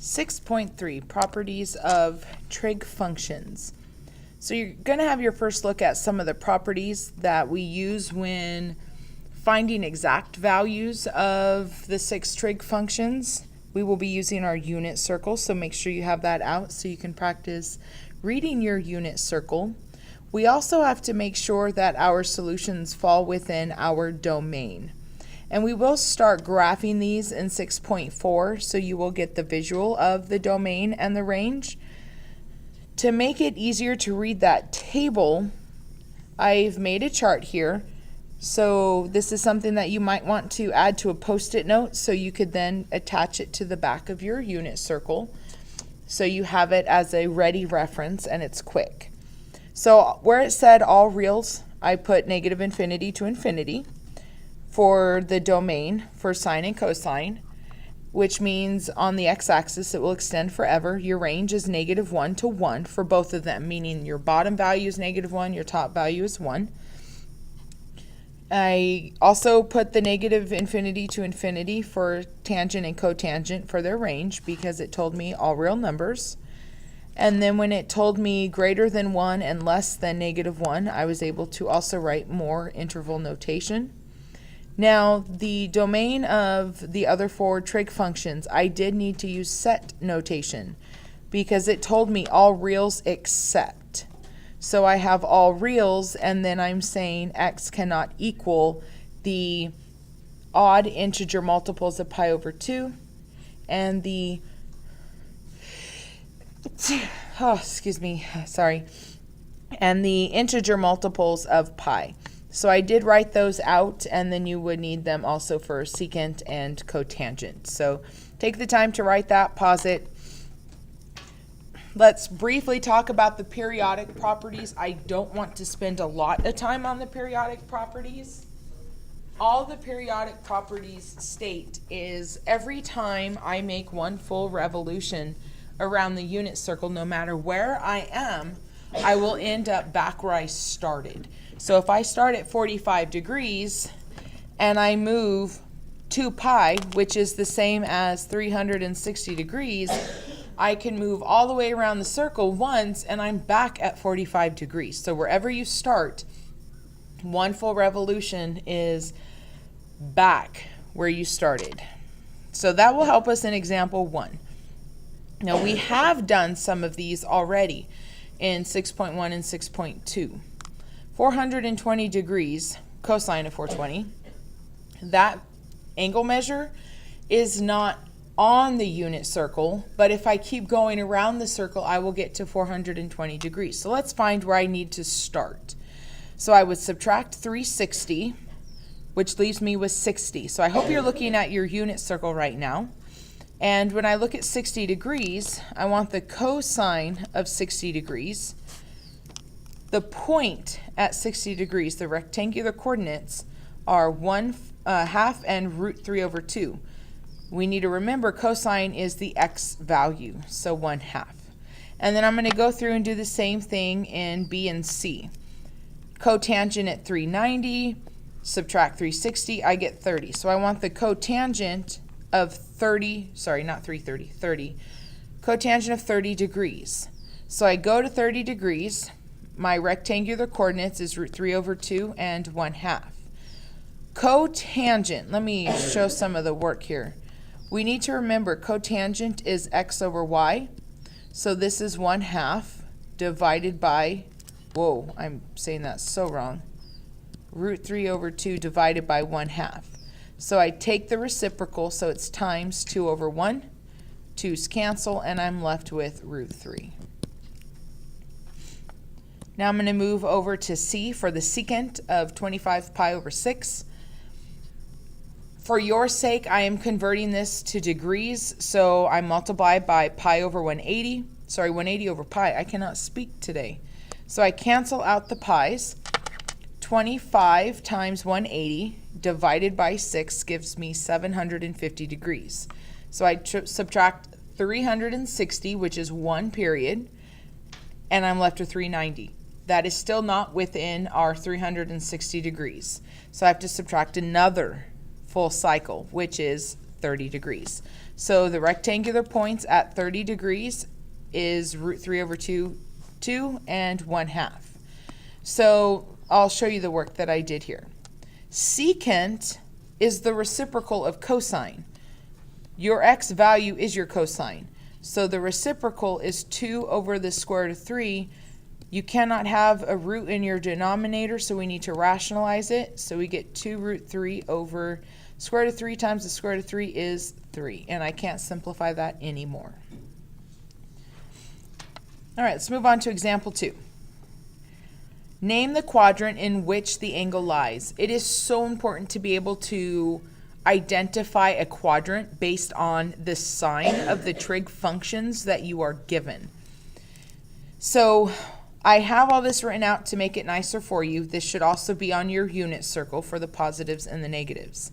6.3, properties of trig functions. So you're going to have your first look at some of the properties that we use when finding exact values of the 6 trig functions. We will be using our unit circle, so make sure you have that out so you can practice reading your unit circle. We also have to make sure that our solutions fall within our domain. And we will start graphing these in 6.4, so you will get the visual of the domain and the range. To make it easier to read that table, I've made a chart here. So this is something that you might want to add to a post-it note, so you could then attach it to the back of your unit circle, so you have it as a ready reference and it's quick. So where it said all reals, I put negative infinity to infinity for the domain for sine and cosine, which means on the x-axis it will extend forever. Your range is -1 to 1 for both of them, meaning your bottom value is -1, your top value is 1. I also put the negative infinity to infinity for tangent and cotangent for their range because it told me all real numbers. And then when it told me greater than 1 and less than -1, I was able to also write more interval notation. Now, the domain of the other 4 trig functions, I did need to use set notation because it told me all reals except. So I have all reals, and then I'm saying x cannot equal the odd integer multiples of pi over 2 and the, and the integer multiples of pi. So I did write those out, and then you would need them also for secant and cotangent. So take the time to write that, pause it. Let's briefly talk about the periodic properties. I don't want to spend a lot of time on the periodic properties. All the periodic properties state is every time I make one full revolution around the unit circle, no matter where I am, I will end up back where I started. So if I start at 45 degrees and I move 2 pi, which is the same as 360 degrees, I can move all the way around the circle once and I'm back at 45 degrees. So wherever you start, one full revolution is back where you started. So that will help us in example 1. Now we have done some of these already in 6.1 and 6.2. 420 degrees, cosine of 420, that angle measure is not on the unit circle, but if I keep going around the circle, I will get to 420 degrees. So let's find where I need to start. So I would subtract 360, which leaves me with 60. So I hope you're looking at your unit circle right now. And when I look at 60 degrees, I want the cosine of 60 degrees. The point at 60 degrees, the rectangular coordinates, are 1/2 and √3/2. We need to remember cosine is the x value, so 1/2. And then I'm going to go through and do the same thing in B and C. Cotangent at 390, subtract 360, I get 30. So I want the cotangent of 30, sorry, not 330, 30. Cotangent of 30 degrees. So I go to 30 degrees. My rectangular coordinates is √3/2 and 1/2. Cotangent, let me show some of the work here. We need to remember cotangent is x over y. So this is 1/2 divided by, whoa, I'm saying that so wrong, √3/2 divided by 1/2. So I take the reciprocal, so it's times 2 over 1. 2's cancel, and I'm left with √3. Now I'm going to move over to C for the secant of 25 pi over 6. For your sake, I am converting this to degrees, so I multiply by pi over 180. Sorry, 180 over pi. I cannot speak today. So I cancel out the pi's. 25 times 180 divided by 6 gives me 750 degrees. So I subtract 360, which is 1 period, and I'm left with 390. That is still not within our 360 degrees. So I have to subtract another full cycle, which is 30 degrees. So the rectangular points at 30 degrees is root 3 over 2, 2 and 1/2. So I'll show you the work that I did here. Secant is the reciprocal of cosine. Your x value is your cosine. So the reciprocal is 2 over the square root of 3. You cannot have a root in your denominator, so we need to rationalize it. So we get 2 root 3 over square root of 3 times the square root of 3 is 3. And I can't simplify that anymore. All right, let's move on to example 2. Name the quadrant in which the angle lies. It is so important to be able to identify a quadrant based on the sign of the trig functions that you are given. So I have all this written out to make it nicer for you. This should also be on your unit circle for the positives and the negatives.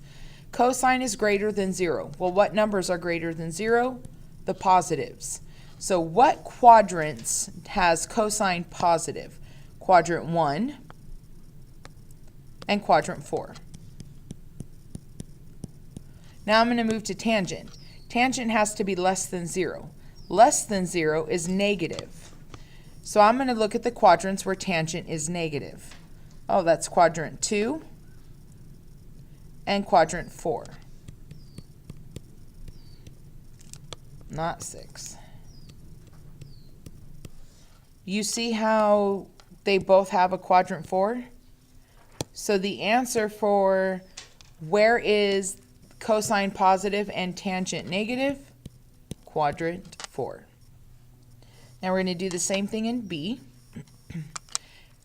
Cosine is greater than 0. Well, what numbers are greater than 0? The positives. So what quadrants has cosine positive? Quadrant 1 and quadrant 4. Now I'm going to move to tangent. Tangent has to be less than 0. Less than 0 is negative. So I'm going to look at the quadrants where tangent is negative. Oh, that's quadrant 2 and quadrant 4. Not 6. You see how they both have a quadrant 4? So the answer for where is cosine positive and tangent negative? Quadrant 4. Now we're going to do the same thing in B.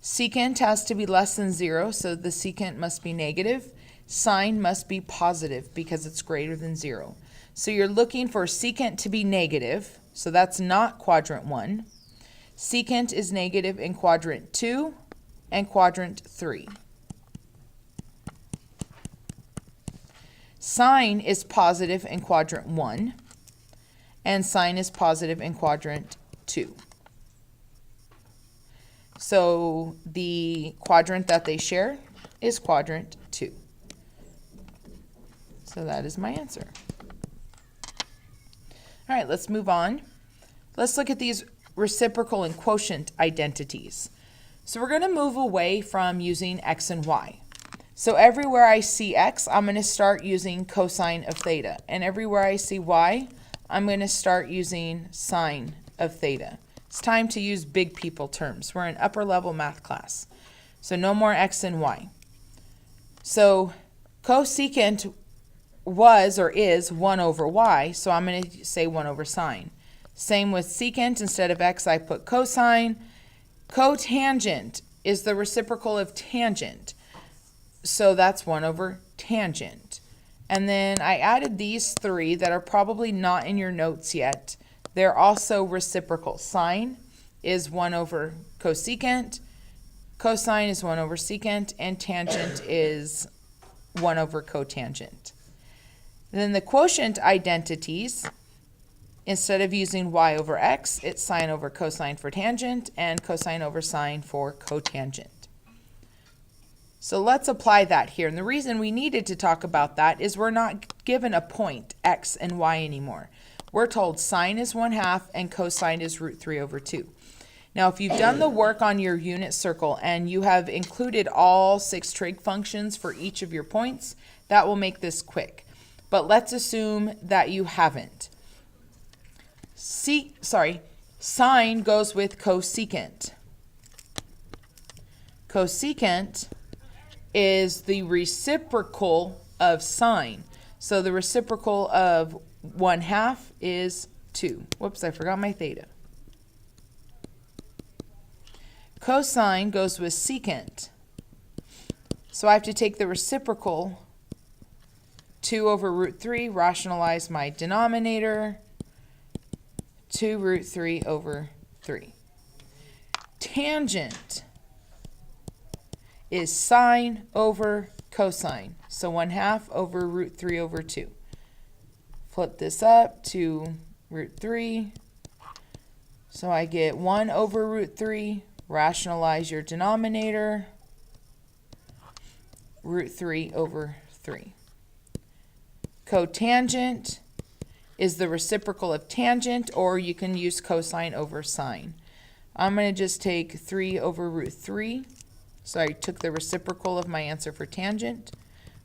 Secant has to be less than 0, so the secant must be negative. Sine must be positive because it's greater than 0. So you're looking for secant to be negative, so that's not quadrant 1. Secant is negative in quadrant 2 and quadrant 3. Sine is positive in quadrant 1, and sine is positive in quadrant 2. So the quadrant that they share is quadrant 2. So that is my answer. All right, let's move on. Let's look at these reciprocal and quotient identities. So we're going to move away from using x and y. So everywhere I see x, I'm going to start using cosine of theta. And everywhere I see y, I'm going to start using sine of theta. It's time to use big people terms. We're in upper level math class. So no more x and y. So cosecant was or is 1 over y, so I'm going to say 1 over sine. Same with secant. Instead of x, I put cosine. Cotangent is the reciprocal of tangent. So that's 1 over tangent. And then I added these 3 that are probably not in your notes yet. They're also reciprocal. Sine is 1 over cosecant. Cosine is 1 over secant. And tangent is 1 over cotangent. And then the quotient identities, instead of using y over x, it's sine over cosine for tangent and cosine over sine for cotangent. So let's apply that here. And the reason we needed to talk about that is we're not given a point, x and y anymore. We're told sine is 1/2 and cosine is root 3 over 2. Now, if you've done the work on your unit circle and you have included all 6 trig functions for each of your points, that will make this quick. But let's assume that you haven't. Sine goes with cosecant. Cosecant is the reciprocal of sine. So the reciprocal of 1/2 is 2. Whoops, I forgot my theta. Cosine goes with secant. So I have to take the reciprocal 2 over root 3, rationalize my denominator, 2 root 3 over 3. Tangent is sine over cosine. So 1/2 over root 3 over 2. Flip this up to root 3. So I get 1 over root 3. Rationalize your denominator. Root 3 over 3. Cotangent is the reciprocal of tangent, or you can use cosine over sine. I'm going to just take 3 over root 3. So I took the reciprocal of my answer for tangent,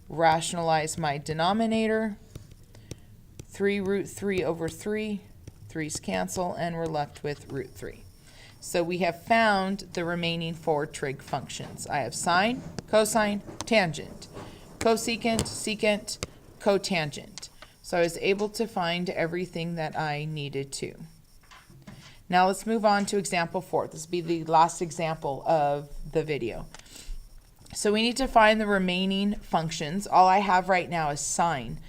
rationalize my denominator, 3 root 3 over 3, 3's cancel, and we're left with root 3. So we have found the remaining 4 trig functions. I have sine, cosine, tangent, cosecant, secant, cotangent. So I was able to find everything that I needed to. Now let's move on to example 4. This will be the last example of the video. So we need to find the remaining functions. All I have right now is sine.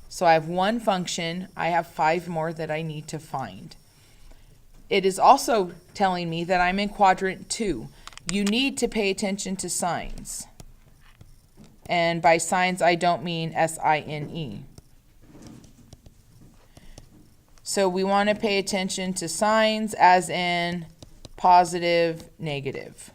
So I have 1 function. I have 5 more that I need to find. It is also telling me that I'm in quadrant 2. You need to pay attention to signs. And by signs, I don't mean S-I-N-E. So we want to pay attention to signs as in positive, negative.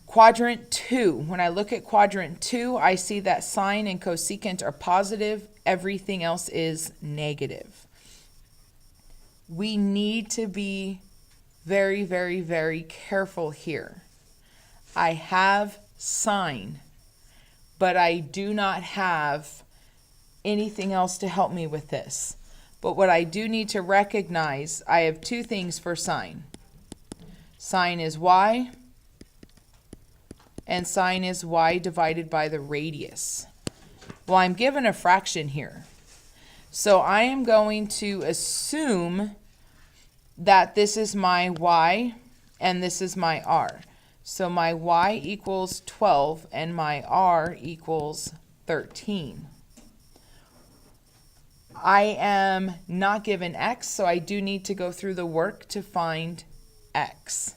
Quadrant 2. When I look at quadrant 2, I see that sine and cosecant are positive. Everything else is negative. We need to be very, very, very careful here. I have sine, but I do not have anything else to help me with this. But what I do need to recognize, I have 2 things for sine. Sine is y, and sine is y divided by the radius. Well, I'm given a fraction here. So I am going to assume that this is my y and this is my r. So my y equals 12 and my r equals 13. I am not given x, so I do need to go through the work to find x.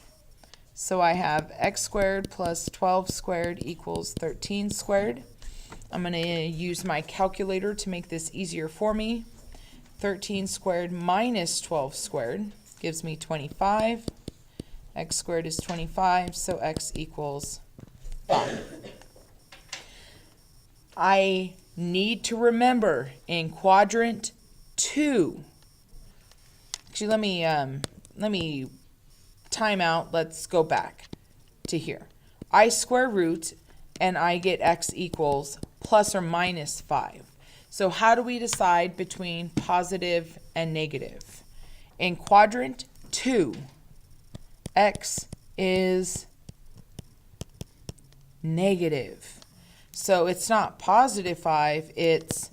So I have x squared plus 12 squared equals 13 squared. I'm going to use my calculator to make this easier for me. 13 squared minus 12 squared gives me 25. X squared is 25, so x equals 5. I need to remember in quadrant 2. Actually, let me time out. Let's go back to here. I square root and I get x equals plus or minus 5. So how do we decide between positive and negative? In quadrant 2, x is negative. So it's not positive 5, it's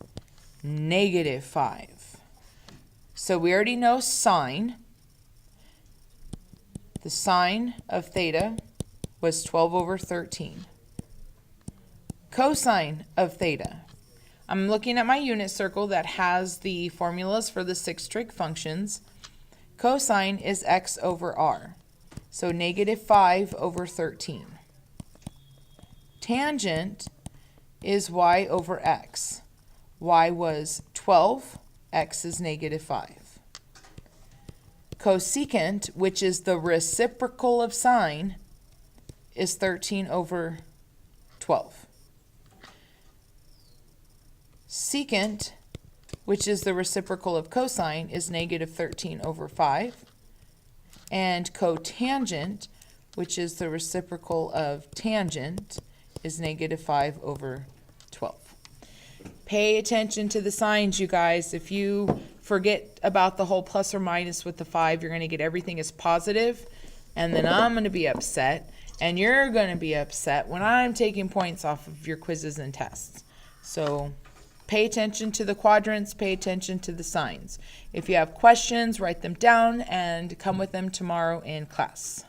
negative 5. So we already know sine. The sine of theta was 12 over 13. Cosine of theta. I'm looking at my unit circle that has the formulas for the 6 trig functions. Cosine is x over r. So negative 5 over 13. Tangent is y over x. Y was 12, x is negative 5. Cosecant, which is the reciprocal of sine, is 13 over 12. Secant, which is the reciprocal of cosine, is negative 13 over 5. And cotangent, which is the reciprocal of tangent, is negative 5 over 12. Pay attention to the signs, you guys. If you forget about the whole plus or minus with the 5, you're going to get everything as positive, and then I'm going to be upset, and you're going to be upset when I'm taking points off of your quizzes and tests. So pay attention to the quadrants, pay attention to the signs. If you have questions, write them down and come with them tomorrow in class.